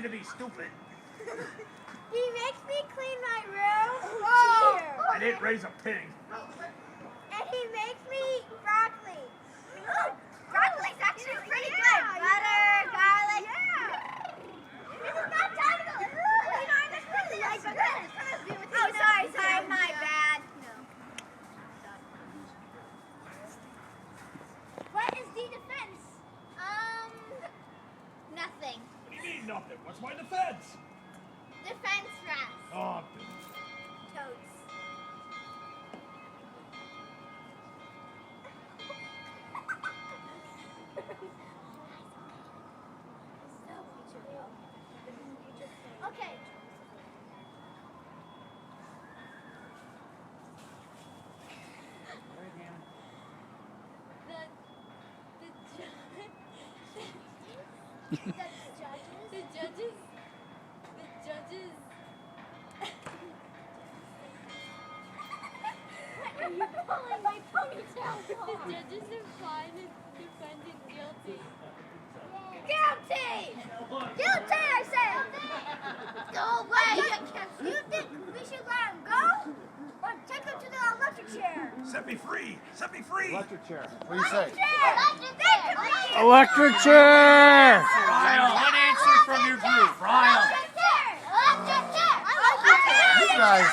you to be stupid. He makes me clean my room. I didn't raise a pig. And he makes me broccoli. Broccoli's actually pretty good. Butter, garlic. Yeah. This is not topical. You know, I'm just really like this. Oh, sorry, my bad. What is the defense? Nothing. What do you mean nothing? What's my defense? Defense rats. Oh, Toads. Okay. The judges. What are you pulling my ponytail for? The judges have found the defendant guilty. Guilty! Guilty, I said! Go away! You think we should let him go? Or take him to the electric chair? set me free! Set me free! Electric chair. What do you say? Electric chair! Electric chair! Ryle, one answer from your group. Ryle. Electric chair! Electric chair! You guys.